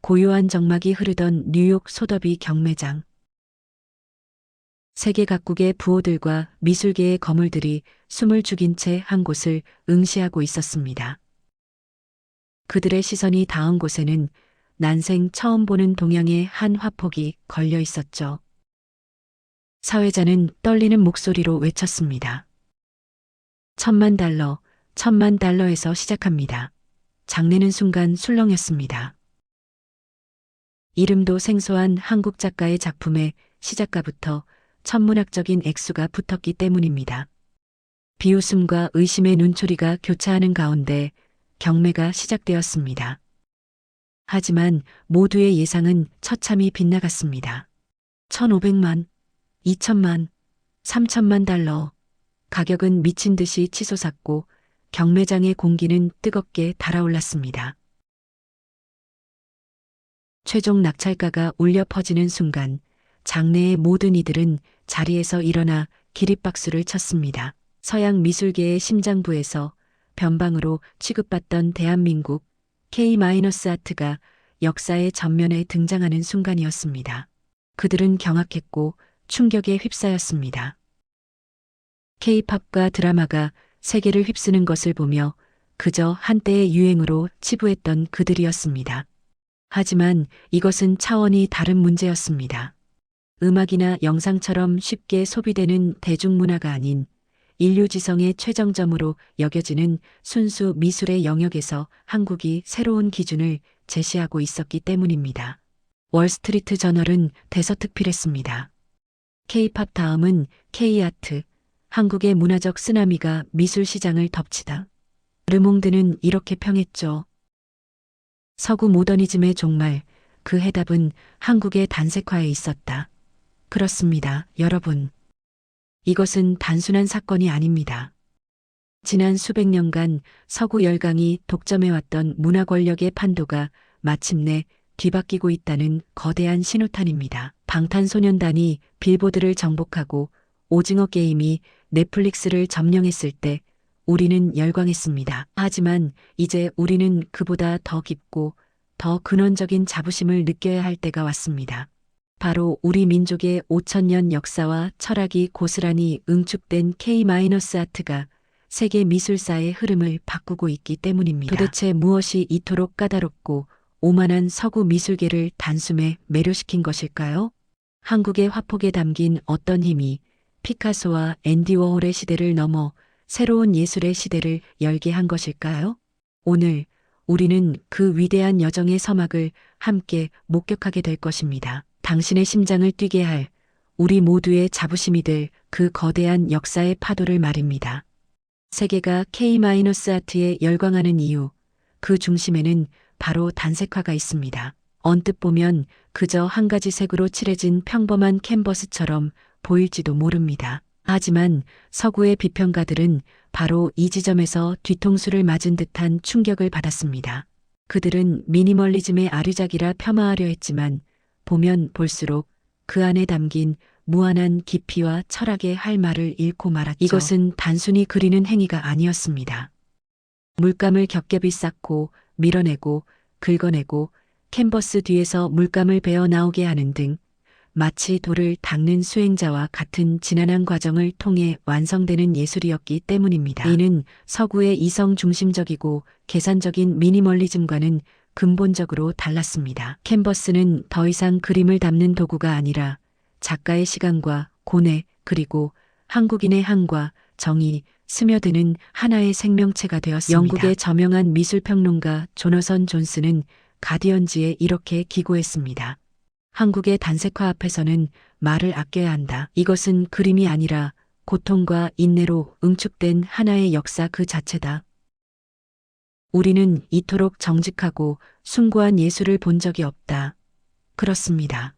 고요한 정막이 흐르던 뉴욕 소더비 경매장. 세계 각국의 부호들과 미술계의 거물들이 숨을 죽인 채 한 곳을 응시하고 있었습니다. 그들의 시선이 닿은 곳에는 난생 처음 보는 동양의 한 화폭이 걸려 있었죠. 사회자는 떨리는 목소리로 외쳤습니다. 1,000만 달러, 1,000만 달러에서 시작합니다. 장내는 순간 술렁였습니다. 이름도 생소한 한국 작가의 작품에 시작가부터 천문학적인 액수가 붙었기 때문입니다. 비웃음과 의심의 눈초리가 교차하는 가운데 경매가 시작되었습니다. 하지만 모두의 예상은 처참히 빗나갔습니다. 1,500만, 2,000만, 3,000만 달러. 가격은 미친 듯이 치솟았고 경매장의 공기는 뜨겁게 달아올랐습니다. 최종 낙찰가가 울려 퍼지는 순간 장내의 모든 이들은 자리에서 일어나 기립박수를 쳤습니다. 서양 미술계의 심장부에서 변방으로 취급받던 대한민국 K-아트가 역사의 전면에 등장하는 순간이었습니다. 그들은 경악했고 충격에 휩싸였습니다. K-팝과 드라마가 세계를 휩쓰는 것을 보며 그저 한때의 유행으로 치부했던 그들이었습니다. 하지만 이것은 차원이 다른 문제였습니다. 음악이나 영상처럼 쉽게 소비되는 대중문화가 아닌 인류지성의 최정점으로 여겨지는 순수 미술의 영역에서 한국이 새로운 기준을 제시하고 있었기 때문입니다. 월스트리트 저널은 대서특필했습니다. K-팝 다음은 K-아트, 한국의 문화적 쓰나미가 미술 시장을 덮치다. 르몽드는 이렇게 평했죠. 서구 모더니즘의 종말, 그 해답은 한국의 단색화에 있었다. 그렇습니다, 여러분. 이것은 단순한 사건이 아닙니다. 지난 수백 년간 서구 열강이 독점해왔던 문화 권력의 판도가 마침내 뒤바뀌고 있다는 거대한 신호탄입니다. 방탄소년단이 빌보드를 정복하고 오징어 게임이 넷플릭스를 점령했을 때 우리는 열광했습니다. 하지만 이제 우리는 그보다 더 깊고 더 근원적인 자부심을 느껴야 할 때가 왔습니다. 바로 우리 민족의 5,000년 역사와 철학이 고스란히 응축된 K-아트가 세계 미술사의 흐름을 바꾸고 있기 때문입니다. 도대체 무엇이 이토록 까다롭고 오만한 서구 미술계를 단숨에 매료시킨 것일까요? 한국의 화폭에 담긴 어떤 힘이 피카소와 앤디 워홀의 시대를 넘어 새로운 예술의 시대를 열게 한 것일까요? 오늘 우리는 그 위대한 여정의 서막을 함께 목격하게 될 것입니다. 당신의 심장을 뛰게 할 우리 모두의 자부심이 될 그 거대한 역사의 파도를 말입니다. 세계가 K-아트에 열광하는 이유, 그 중심에는 바로 단색화가 있습니다. 언뜻 보면 그저 한 가지 색으로 칠해진 평범한 캔버스처럼 보일지도 모릅니다. 하지만 서구의 비평가들은 바로 이 지점에서 뒤통수를 맞은 듯한 충격을 받았습니다. 그들은 미니멀리즘의 아류작이라 폄하하려 했지만 보면 볼수록 그 안에 담긴 무한한 깊이와 철학의 할 말을 잃고 말았죠. 이것은 단순히 그리는 행위가 아니었습니다. 물감을 겹겹이 쌓고 밀어내고 긁어내고 캔버스 뒤에서 물감을 베어 나오게 하는 등 마치 돌을 닦는 수행자와 같은 지난한 과정을 통해 완성되는 예술이었기 때문입니다. 이는 서구의 이성 중심적이고 계산적인 미니멀리즘과는 근본적으로 달랐습니다. 캔버스는 더 이상 그림을 담는 도구가 아니라 작가의 시간과 고뇌 그리고 한국인의 한과 정이 스며드는 하나의 생명체가 되었습니다. 영국의 저명한 미술평론가 조너선 존스는 가디언지에 이렇게 기고했습니다. 한국의 단색화 앞에서는 말을 아껴야 한다. 이것은 그림이 아니라 고통과 인내로 응축된 하나의 역사 그 자체다. 우리는 이토록 정직하고 숭고한 예술을 본 적이 없다. 그렇습니다.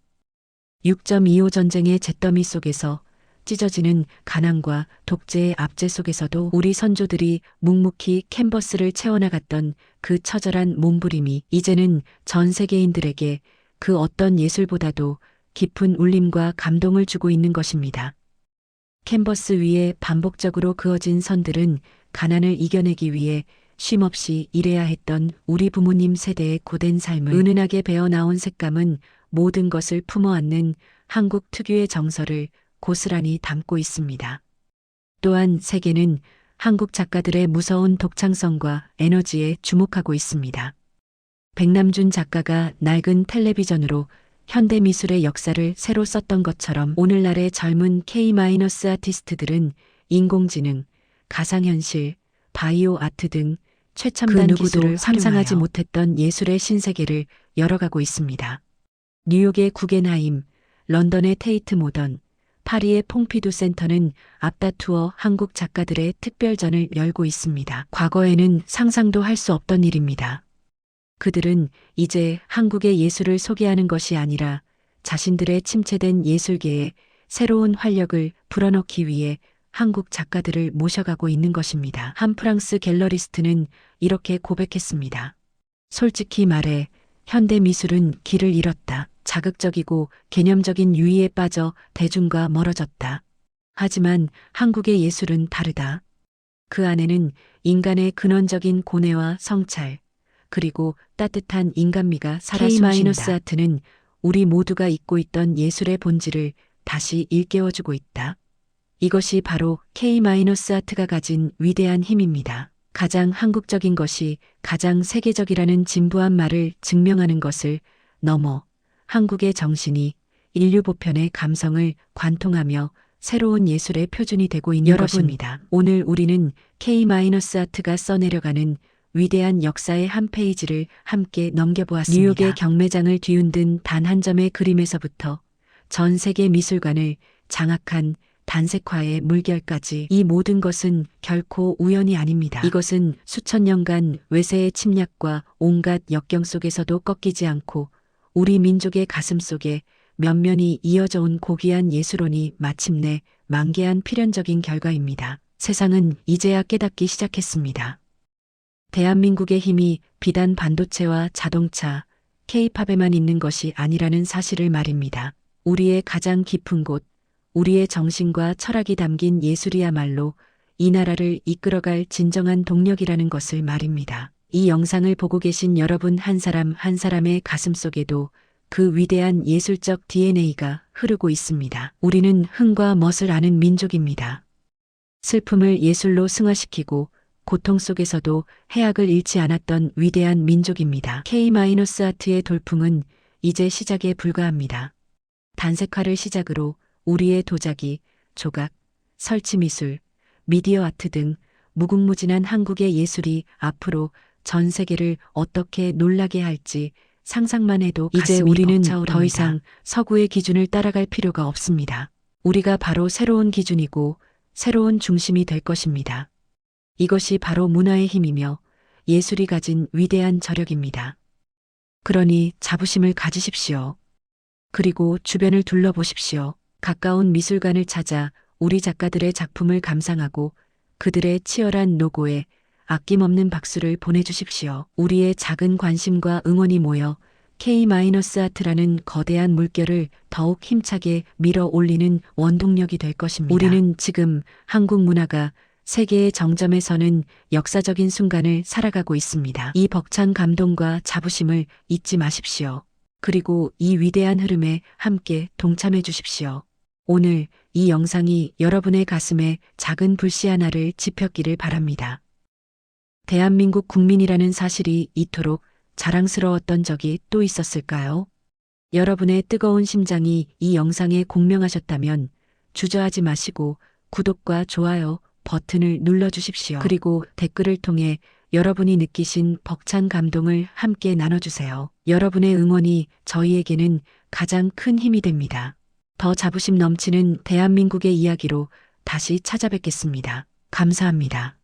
6.25 전쟁의 잿더미 속에서 찢어지는 가난과 독재의 압제 속에서도 우리 선조들이 묵묵히 캔버스를 채워나갔던 그 처절한 몸부림이 이제는 전 세계인들에게 그 어떤 예술보다도 깊은 울림과 감동을 주고 있는 것입니다. 캔버스 위에 반복적으로 그어진 선들은 가난을 이겨내기 위해 쉼없이 일해야 했던 우리 부모님 세대의 고된 삶을 은은하게 배어나온 색감은 모든 것을 품어안는 한국 특유의 정서를 고스란히 담고 있습니다. 또한 세계는 한국 작가들의 무서운 독창성과 에너지에 주목하고 있습니다. 백남준 작가가 낡은 텔레비전으로 현대 미술의 역사를 새로 썼던 것처럼 오늘날의 젊은 K-아티스트들은 인공지능, 가상현실, 바이오 아트 등 최첨단 기술을 상상하지 못했던 예술의 신세계를 열어가고 있습니다. 뉴욕의 구겐하임, 런던의 테이트 모던, 파리의 퐁피두 센터는 앞다투어 한국 작가들의 특별전을 열고 있습니다. 과거에는 상상도 할 수 없던 일입니다. 그들은 이제 한국의 예술을 소개하는 것이 아니라 자신들의 침체된 예술계에 새로운 활력을 불어넣기 위해 한국 작가들을 모셔가고 있는 것입니다. 한 프랑스 갤러리스트는 이렇게 고백했습니다. 솔직히 말해 현대 미술은 길을 잃었다. 자극적이고 개념적인 유의에 빠져 대중과 멀어졌다. 하지만 한국의 예술은 다르다. 그 안에는 인간의 근원적인 고뇌와 성찰, 그리고 따뜻한 인간미가 살아 숨쉰다. K-아트는 우리 모두가 잊고 있던 예술의 본질을 다시 일깨워주고 있다. 이것이 바로 K-아트가 가진 위대한 힘입니다. 가장 한국적인 것이 가장 세계적이라는 진부한 말을 증명하는 것을 넘어 한국의 정신이 인류 보편의 감성을 관통하며 새로운 예술의 표준이 되고 있는 것입니다. 오늘 우리는 K-아트가 써내려가는 위대한 역사의 한 페이지를 함께 넘겨보았습니다. 뉴욕의 경매장을 뒤흔든 단 한 점의 그림에서부터 전 세계 미술관을 장악한 단색화의 물결까지 이 모든 것은 결코 우연이 아닙니다. 이것은 수천 년간 외세의 침략과 온갖 역경 속에서도 꺾이지 않고 우리 민족의 가슴 속에 면면이 이어져 온 고귀한 예술원이 마침내 만개한 필연적인 결과입니다. 세상은 이제야 깨닫기 시작했습니다. 대한민국의 힘이 비단 반도체와 자동차, K-팝에만 있는 것이 아니라는 사실을 말입니다. 우리의 가장 깊은 곳, 우리의 정신과 철학이 담긴 예술이야말로 이 나라를 이끌어갈 진정한 동력이라는 것을 말입니다. 이 영상을 보고 계신 여러분 한 사람 한 사람의 가슴 속에도 그 위대한 예술적 DNA가 흐르고 있습니다. 우리는 흥과 멋을 아는 민족입니다. 슬픔을 예술로 승화시키고 고통 속에서도 해악을 잃지 않았던 위대한 민족입니다. K-아트의 돌풍은 이제 시작에 불과합니다. 단색화를 시작으로 우리의 도자기, 조각, 설치미술, 미디어 아트 등 무궁무진한 한국의 예술이 앞으로 전 세계를 어떻게 놀라게 할지 상상만 해도 이제 우리는 더 이상 서구의 기준을 따라갈 필요가 없습니다. 우리가 바로 새로운 기준이고 새로운 중심이 될 것입니다. 이것이 바로 문화의 힘이며 예술이 가진 위대한 저력입니다. 그러니 자부심을 가지십시오. 그리고 주변을 둘러보십시오. 가까운 미술관을 찾아 우리 작가들의 작품을 감상하고 그들의 치열한 노고에 아낌없는 박수를 보내주십시오. 우리의 작은 관심과 응원이 모여 K-아트라는 거대한 물결을 더욱 힘차게 밀어 올리는 원동력이 될 것입니다. 우리는 지금 한국 문화가 세계의 정점에 서는 역사적인 순간을 살아가고 있습니다. 이 벅찬 감동과 자부심을 잊지 마십시오. 그리고 이 위대한 흐름에 함께 동참해 주십시오. 오늘 이 영상이 여러분의 가슴에 작은 불씨 하나를 지폈기를 바랍니다. 대한민국 국민이라는 사실이 이토록 자랑스러웠던 적이 또 있었을까요? 여러분의 뜨거운 심장이 이 영상에 공명하셨다면 주저하지 마시고 구독과 좋아요 버튼을 눌러주십시오. 그리고 댓글을 통해 여러분이 느끼신 벅찬 감동을 함께 나눠주세요. 여러분의 응원이 저희에게는 가장 큰 힘이 됩니다. 더 자부심 넘치는 대한민국의 이야기로 다시 찾아뵙겠습니다. 감사합니다.